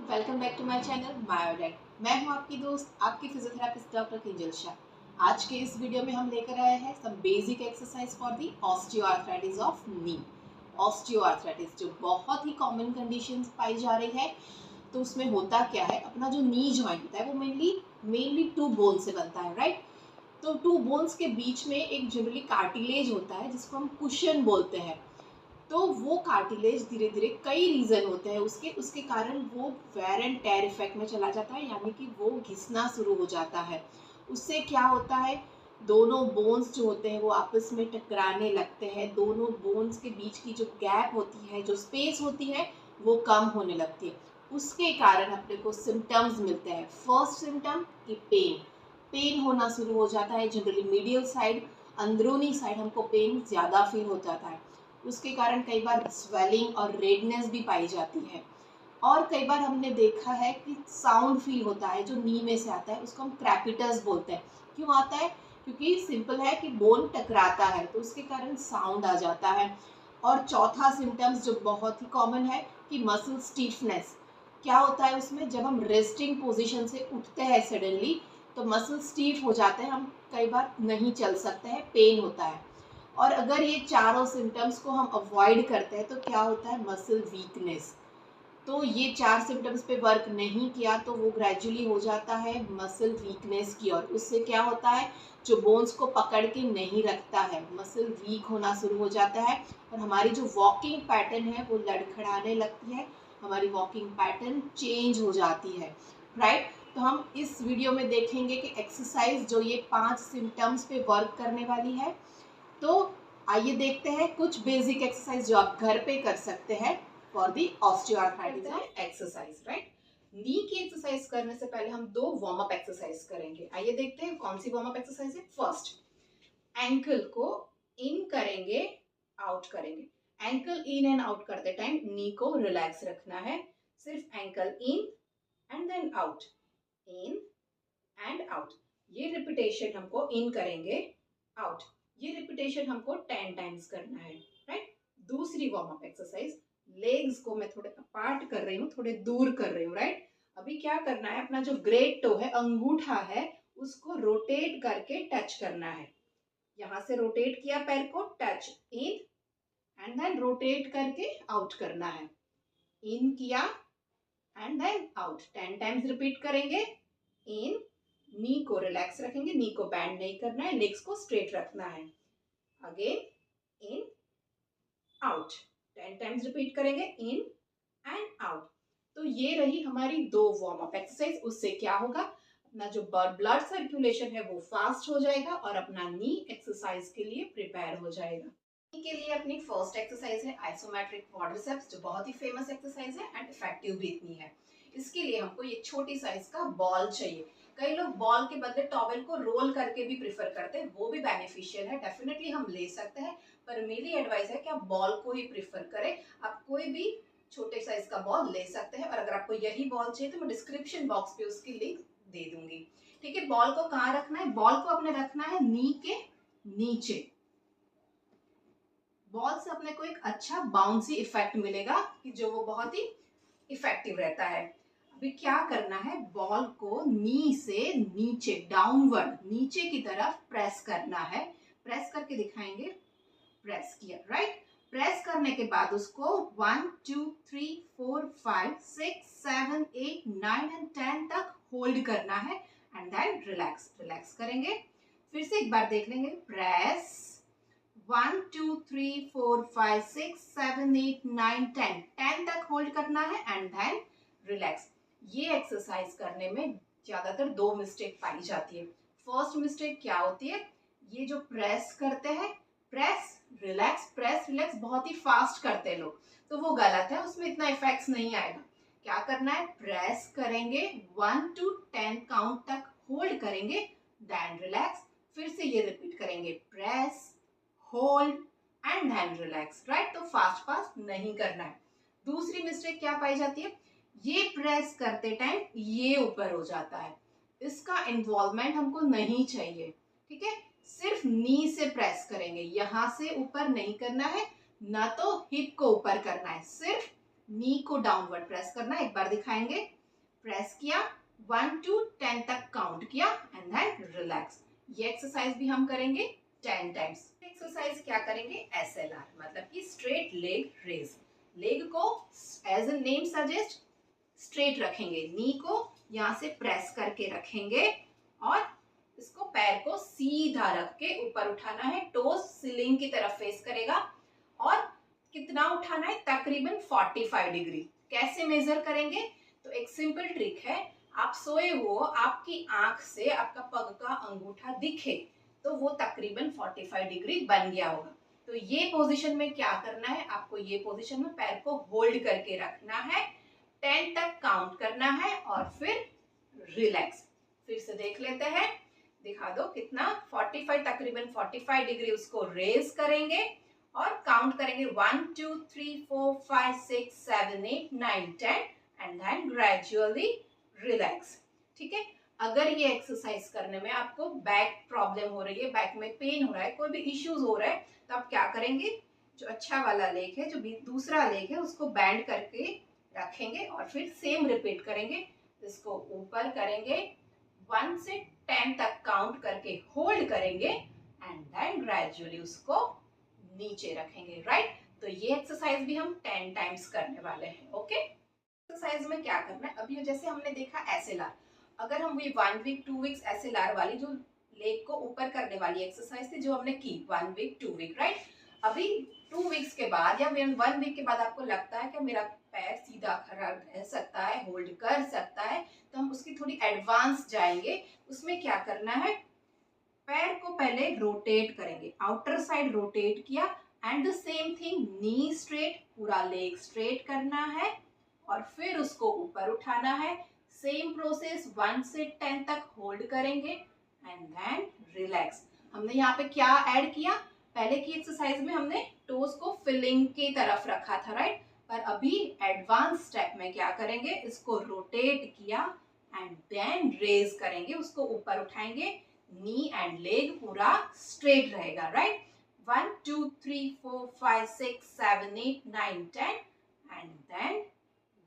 Welcome back to my channel Biodate. मैं हूं आपकी दोस्त, आपकी फिजियोथेरेपिस्ट डॉक्टर किंजल शाह। आज के इस वीडियो में हम लेकर आए हैं some basic exercise for the osteoarthritis of knee. Osteoarthritis जो बहुत ही कॉमन कंडीशन पाई जा रही है। तो उसमें होता क्या है, अपना जो नी जॉइंट होता है वो मेनली टू बोन से बनता है, राइट। तो टू बोन्स के बीच में एक जनरली कार्टिलेज होता है जिसको हम कुशन बोलते हैं। तो वो कार्टिलेज धीरे धीरे कई रीजन होते हैं उसके उसके कारण वो वेयर एंड टेयर इफेक्ट में चला जाता है, यानी कि वो घिसना शुरू हो जाता है। उससे क्या होता है, दोनों बोन्स जो होते हैं वो आपस में टकराने लगते हैं। दोनों बोन्स के बीच की जो गैप होती है, जो स्पेस होती है, वो कम होने लगती है। उसके कारण अपने को सिम्टम्स मिलते हैं। फर्स्ट सिम्टम कि पेन होना शुरू हो जाता है। जनरली मीडियल साइड, अंदरूनी साइड हमको पेन ज़्यादा फील हो जाता है। उसके कारण कई बार स्वेलिंग और रेडनेस भी पाई जाती है। और कई बार हमने देखा है कि साउंड फील होता है जो नी में से आता है, उसको हम क्रैपिटस बोलते हैं। क्यों आता है? क्योंकि सिंपल है कि बोन टकराता है तो उसके कारण साउंड आ जाता है। और चौथा सिम्टम्स जो बहुत ही कॉमन है कि मसल स्टीफनेस। क्या होता है उसमें, जब हम रेस्टिंग पोजीशन से उठते हैं सडनली तो मसल स्टीफ हो जाते हैं, हम कई बार नहीं चल सकते हैं, पेन होता है। और अगर ये चारों सिम्टम्स को हम अवॉइड करते हैं तो क्या होता है, मसल वीकनेस। तो ये चार सिम्टम्स पे वर्क नहीं किया तो वो ग्रेजुअली हो जाता है मसल वीकनेस की ओर। उससे क्या होता है, जो बोन्स को पकड़ के नहीं रखता है, मसल वीक होना शुरू हो जाता है और हमारी जो वॉकिंग पैटर्न है वो लड़खड़ाने लगती है। हमारी वॉकिंग पैटर्न चेंज हो जाती है, राइट। तो हम इस वीडियो में देखेंगे कि एक्सरसाइज जो ये 5 सिम्टम्स पे वर्क करने वाली है। तो आइए देखते हैं कुछ बेसिक एक्सरसाइज जो आप घर पे कर सकते हैं for the osteoarthritis exercise, right. Knee की एक्सरसाइज करने से पहले हम दो वार्म अप एक्सरसाइज करेंगे। आइए देखते हैं कौन सी वार्म अप एक्सरसाइज है। फर्स्ट, एंकल को इन करेंगे, आउट करेंगे। एंकल इन एंड आउट करते टाइम नी को रिलैक्स रखना है। सिर्फ ankle in and then out, in and out. ये रिपीटेशन हमको इन करेंगे, आउट। ये रिपीटेशन हमको 10 टाइम्स करना है, राइट। दूसरी वार्म अप एक्सरसाइज, लेग्स को मैं थोड़े अपार्ट कर रही हूँ, थोड़े दूर कर रही हूँ, राइट। अभी क्या करना है, अपना जो ग्रेट टो है, अंगूठा है, उसको रोटेट करके टच करना है। यहाँ से रोटेट किया पैर को, touch in and then rotate करके आउट करना है। इन किया and then out, 10 times repeat करेंगे। इन, नी को रिलैक्स रखेंगे, नी को बैंड नहीं करना है, लेग्स को स्ट्रेट रखना है। Again in, out, 10 times repeat करेंगे, इन एंड आउट। तो ये रही हमारी दो वार्म अप एक्सरसाइज। उससे क्या होगा, अपना जो ब्लड सर्कुलेशन है वो फास्ट हो जाएगा और अपना नी एक्सरसाइज के लिए प्रिपेयर हो जाएगा। नी के लिए अपनी फर्स्ट एक्सरसाइज है आइसोमेट्रिक क्वाड्रिसेप्स, जो बहुत ही फेमस एक्सरसाइज है एंड इफेक्टिव भी इतनी है। इसके लिए हमको ये छोटी साइज का बॉल चाहिए। कई लोग बॉल के बदले टॉवेल को रोल करके भी प्रिफर करते हैं, वो भी बेनिफिशियल है, डेफिनेटली हम ले सकते हैं। पर मेरी एडवाइस है कि आप बॉल को ही प्रिफर करें। आप कोई भी छोटे साइज का बॉल ले सकते हैं और अगर आपको यही बॉल चाहिए तो मैं डिस्क्रिप्शन बॉक्स पे उसकी लिंक दे दूंगी। ठीक है, बॉल को कहाँ रखना है, बॉल को अपने रखना है नी के नीचे। बॉल से अपने को एक अच्छा बाउंसी इफेक्ट मिलेगा कि जो वो बहुत ही इफेक्टिव रहता है। अभी क्या करना है, बॉल को नी से नीचे, डाउनवर्ड, नीचे की तरफ प्रेस करना है। प्रेस करके दिखाएंगे, प्रेस किया, राइट। प्रेस करने के बाद उसको 1 2 3 4 5 6 7 8 9 एंड 10 तक होल्ड करना है एंड देन रिलैक्स करेंगे। फिर से एक बार देख लेंगे, प्रेस 1 2 3 4 5 6 7 8 9 10, 10 तक होल्ड करना है एंड देन रिलैक्स। ये एक्सरसाइज करने में ज्यादातर दो मिस्टेक पाई जाती है। फर्स्ट मिस्टेक क्या होती है, ये जो प्रेस करते हैं, प्रेस रिलैक्स बहुत ही फास्ट करते हैं लोग, तो वो गलत है, उसमें इतना इफेक्ट नहीं आएगा। क्या करना है, प्रेस करेंगे 1 to 10 काउंट तक होल्ड करेंगे, देन रिलैक्स। फिर से ये रिपीट करेंगे, press, hold and then relax, right. तो फास्ट नहीं करना है। दूसरी मिस्टेक क्या पाई जाती है, ये प्रेस करते टाइम ये ऊपर हो जाता है, इसका इन्वॉल्वमेंट हमको नहीं चाहिए। ठीक है, सिर्फ नी से प्रेस करेंगे, यहां से ऊपर नहीं करना है, ना तो हिप को ऊपर करना है, सिर्फ नी को डाउनवर्ड प्रेस करना, एक बार दिखाएंगे, प्रेस किया, 1 to 10 तक काउंट किया एंड देन रिलैक्स। ये एक्सरसाइज भी हम करेंगे 10 टाइम्स। एक्सरसाइज क्या करेंगे, SLR, मतलब कि स्ट्रेट लेग रेज। लेग को as a name suggest straight रखेंगे, नी को यहाँ से प्रेस करके रखेंगे और इसको पैर को सीधा रख के ऊपर उठाना है, टोज सीलिंग की तरफ फेस करेगा और कितना उठाना है, तकरीबन 45 डिग्री। कैसे मेजर करेंगे, तो एक सिंपल ट्रिक है, आप सोए हो, आपकी आंख से आपका पग का अंगूठा दिखे तो वो तकरीबन 45 डिग्री बन गया होगा। तो ये पोजीशन में क्या करना है, आपको ये पोजीशन में पैर को होल्ड करके रखना है, 10 तक काउंट करना है और फिर रिलैक्स। फिर से देख लेते हैं, दिखा दो कितना, 45, तकरीबन 45 डिग्री उसको रेज करेंगे और काउंट करेंगे 1 2 3 4 5 6 7 8 9 10 एंड देन ग्रेजुअली रिलैक्स। ठीक है, अगर ये एक्सरसाइज करने में आपको बैक प्रॉब्लम हो रही है, बैक में पेन हो रहा है, कोई भी इश्यूज हो रहा है, तो आप क्या करेंगे, जो अच्छा वाला लेग है, जो दूसरा लेग है, उसको बैंड करके रखेंगे और फिर सेम रिपीट करेंगे। इसको ऊपर करेंगे, 1 से 10 तक काउंट करके होल्ड करेंगे एंड देन ग्रेजुअली उसको नीचे रखेंगे, राइट। तो ये एक्सरसाइज भी हम 10 टाइम्स करने वाले हैं। ओके, एक्सरसाइज में क्या करना है, अभी जैसे हमने देखा SLR, अगर हम ये 1 वीक 2 वीक्स SLR वाली जो लेग को ऊपर करने वाली एक्सरसाइज थी, जो हमने की 1 वीक 2 वीक, राइट, अभी 2 वीक्स के बाद या 1 वीक के बाद आपको लगता है कि मेरा पैर सीधा खड़ा रह सकता है, होल्ड कर सकता है, तो हम उसकी थोड़ी एडवांस जाएंगे। उसमें क्या करना है, पैर को पहले रोटेट करेंगे, आउटर साइड रोटेट किया and the same thing, knee straight, पूरा लेग स्ट्रेट करना है और फिर उसको ऊपर उठाना है। सेम प्रोसेस 1 से 10 तक होल्ड करेंगे एंड देन रिलैक्स। हमने यहाँ पे क्या ऐड किया, पहले की एक्सरसाइज में हमने टोज को फिलिंग की तरफ रखा था, राइट, पर अभी एडवांस स्टेप में क्या करेंगे, इसको रोटेट किया एंड देन रेज करेंगे, उसको ऊपर उठाएंगे, नी एंड लेग पूरा स्ट्रेट रहेगा, right. 1 2 3 4 5 6 7 8 9 10 and then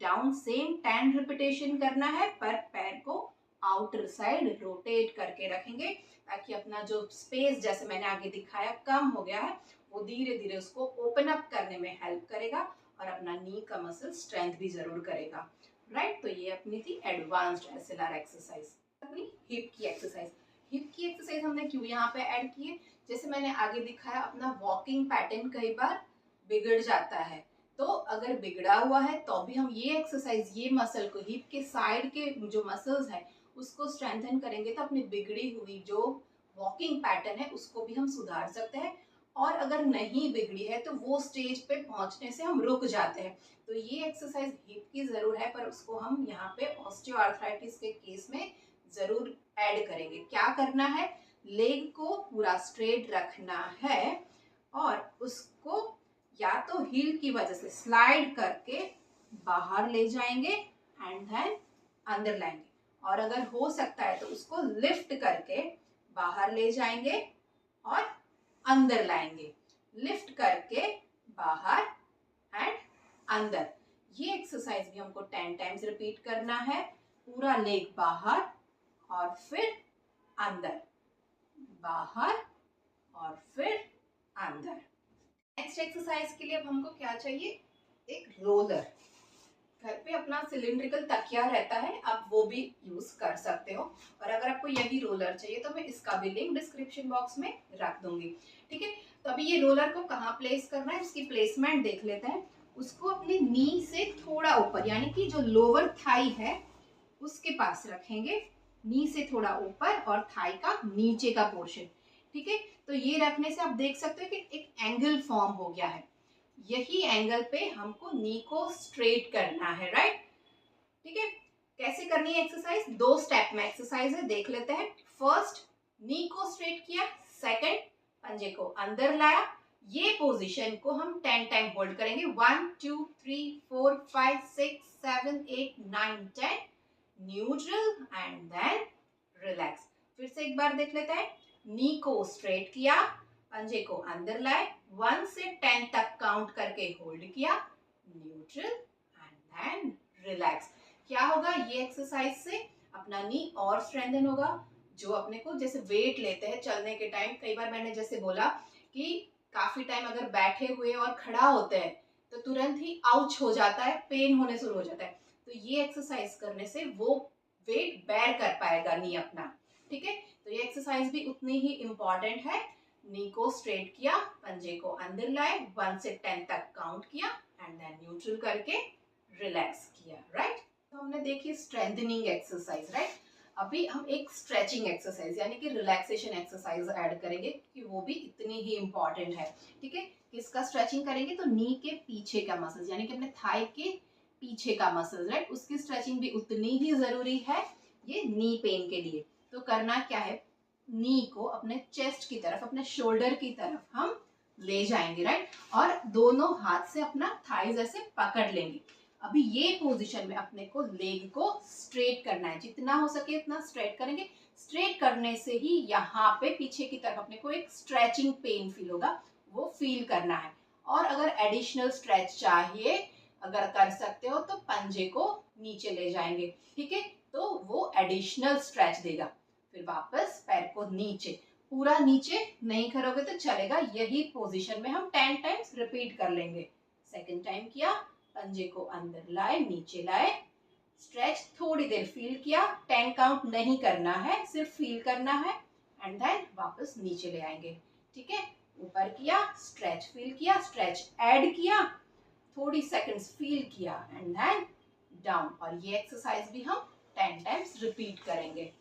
down, same 10 repetition करना है, पर पैर को आउटर साइड रोटेट करके रखेंगे ताकि अपना जो स्पेस, जैसे मैंने आगे दिखाया, कम हो गया है, वो धीरे धीरे उसको ओपन अप करने में हेल्प करेगा और अपना नी का मसल स्ट्रेंथ भी जरूर करेगा, राइट। तो ये अपनी थी एडवांस्ड SLR एक्सरसाइज। अपनी हिप की एक्सरसाइज, हिप की एक्सरसाइज हमने क्यों यहाँ पे ऐड की है, जैसे मैंने आगे दिखाया, अपना वॉकिंग पैटर्न कई बार बिगड़ जाता है, तो अगर बिगड़ा हुआ है तो भी हम ये एक्सरसाइज, ये मसल को, हिप के साइड के जो मसल्स है उसको स्ट्रेंथन करेंगे तो अपनी बिगड़ी हुई जो वॉकिंग पैटर्न है उसको भी हम सुधार सकते हैं। और अगर नहीं बिगड़ी है तो वो स्टेज पे पहुंचने से हम रुक जाते हैं। तो ये एक्सरसाइज हिप की जरूर है, पर उसको हम यहाँ पे ऑस्टियोआर्थराइटिस के केस में जरूर ऐड करेंगे। क्या करना है, लेग को पूरा स्ट्रेट रखना है और उसको या तो हील की वजह से स्लाइड करके बाहर ले जाएंगे एंड देन अंदर लाएंगे, और अगर हो सकता है तो उसको लिफ्ट करके बाहर ले जाएंगे और अंदर लाएंगे, लिफ्ट करके बाहर एंड अंदर। ये एक्सरसाइज भी हमको 10 टाइम्स रिपीट करना है, पूरा लेग बाहर और फिर अंदर, बाहर और फिर अंदर। नेक्स्ट एक्सरसाइज के लिए अब हमको क्या चाहिए, एक रोलर। घर पे अपना सिलिंड्रिकल तकिया रहता है, आप वो भी यूज कर सकते हो, और अगर आपको यही रोलर चाहिए तो मैं इसका भी लिंक डिस्क्रिप्शन बॉक्स में रख दूंगी, ठीक है। तो अभी ये रोलर को कहाँ प्लेस करना है, उसकी प्लेसमेंट देख लेते हैं। उसको अपनी नी से थोड़ा ऊपर, यानी कि जो लोअर थाई है उसके पास रखेंगे, नी से थोड़ा ऊपर और थाई का नीचे का पोर्शन, ठीक है। तो ये रखने से आप देख सकते हो कि एक एंगल फॉर्म हो गया है, यही एंगल पे हमको नी को स्ट्रेट करना है, राइट, ठीक है। कैसे करनी है एक्सरसाइज, 2 स्टेप में एक्सरसाइज है, देख लेते हैं। फर्स्ट, नी को स्ट्रेट किया, सेकंड, पंजे को अंदर लाया। ये पोजीशन को हम 10 टाइम होल्ड करेंगे, 1 2 3 4 5 6 7 8 9 10, न्यूट्रल एंड देन रिलैक्स। फिर से एक बार देख लेते हैं, नी को स्ट्रेट किया, पंजे को अंदर लाए, 1 से 10 तक काउंट करके होल्ड किया, न्यूट्रल एंड रिलैक्स। क्या होगा, ये एक्सरसाइज से अपना नी और स्ट्रेंथन होगा। जो अपने को जैसे वेट लेते हैं चलने के टाइम, कई बार मैंने जैसे बोला कि काफी टाइम अगर बैठे हुए और खड़ा होते हैं तो तुरंत ही आउच हो जाता है, पेन होने शुरू हो जाता है। तो ये एक्सरसाइज करने से वो वेट बेयर कर पाएगा नी अपना। ठीक है, तो ये एक्सरसाइज भी उतनी ही इम्पोर्टेंट है। नी को स्ट्रेट किया, पंजे को अंदर लाए, 1 से 10 तक काउंट किया एंड देन न्यूट्रल करके रिलैक्स किया। राइट, तो हमने देखी स्ट्रेंथनिंग एक्सरसाइज। राइट, अभी हम एक स्ट्रेचिंग एक्सरसाइज यानी कि रिलैक्सेशन एक्सरसाइज ऐड करेंगे कि वो भी इतनी ही इम्पोर्टेंट है। ठीक है, किसका स्ट्रेचिंग करेंगे, तो नी के पीछे का मसल्स यानी कि अपने थाई के पीछे का मसल्स। राइट, उसकी स्ट्रेचिंग भी उतनी ही जरूरी है ये नी पेन के लिए। तो करना क्या है, नी को अपने चेस्ट की तरफ, अपने शोल्डर की तरफ हम ले जाएंगे। राइट, और दोनों हाथ से अपना थाइज ऐसे पकड़ लेंगे। अभी ये पोजीशन में अपने को लेग को स्ट्रेट करना है, जितना हो सके उतना स्ट्रेट करेंगे। स्ट्रेट करने से ही यहाँ पे पीछे की तरफ अपने को एक स्ट्रेचिंग पेन फील होगा, वो फील करना है। और अगर एडिशनल स्ट्रेच चाहिए, अगर कर सकते हो तो पंजे को नीचे ले जाएंगे। ठीक है, तो वो एडिशनल स्ट्रेच देगा। फिर वापस पैर को नीचे, पूरा नीचे नहीं करोगे तो चलेगा, यही पोजीशन में हम 10 टाइम्स रिपीट कर लेंगे। सेकंड टाइम किया, पंजे को अंदर लाए, नीचे लाए, स्ट्रेच थोड़ी देर फील किया, 10 काउंट नहीं करना है, सिर्फ फील करना है एंड देन वापस नीचे ले आएंगे। ठीक है, ऊपर किया, स्ट्रेच फील किया, स्ट्रेच ऐड किया, थोड़ी सेकंड्स फील किया एंड देन डाउन। और ये एक्सरसाइज भी हम 10 टाइम्स रिपीट करेंगे।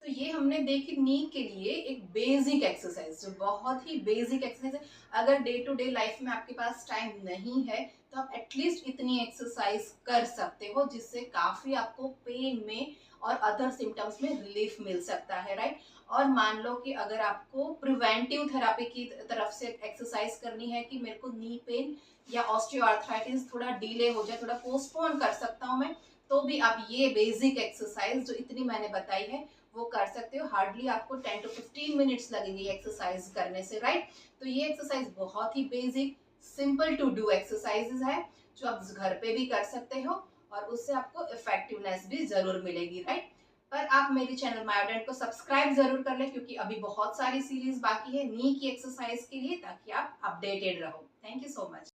तो ये हमने देखी नी के लिए एक बेसिक एक्सरसाइज, जो बहुत ही बेसिक एक्सरसाइज है। अगर डे टू डे लाइफ में आपके पास टाइम नहीं है तो आप एटलीस्ट इतनी एक्सरसाइज कर सकते हो, जिससे काफी आपको पेन में और अदर सिम्टम्स में रिलीफ मिल सकता है। राइट, और मान लो कि अगर आपको प्रिवेंटिव थेरापी की तरफ से एक्सरसाइज करनी है कि मेरे को नी पेन या ऑस्टियोआर्थराइटिस थोड़ा डिले हो जाए, थोड़ा पोस्टपोन कर सकता हूँ मैं, तो भी आप ये बेसिक एक्सरसाइज जो इतनी मैंने बताई है वो कर सकते हो। हार्डली आपको 10 to 15 मिनट्स लगेंगे एक्सरसाइज करने से। राइट, तो ये एक्सरसाइज बहुत ही basic, simple to do exercises है, जो आप घर पे भी कर सकते हो और उससे आपको इफेक्टिवनेस भी जरूर मिलेगी। राइट, पर आप मेरे चैनल मायोडेंट को सब्सक्राइब जरूर कर लें, क्योंकि अभी बहुत सारी सीरीज बाकी है नी की एक्सरसाइज के लिए, ताकि आप अपडेटेड रहो। Thank you so much.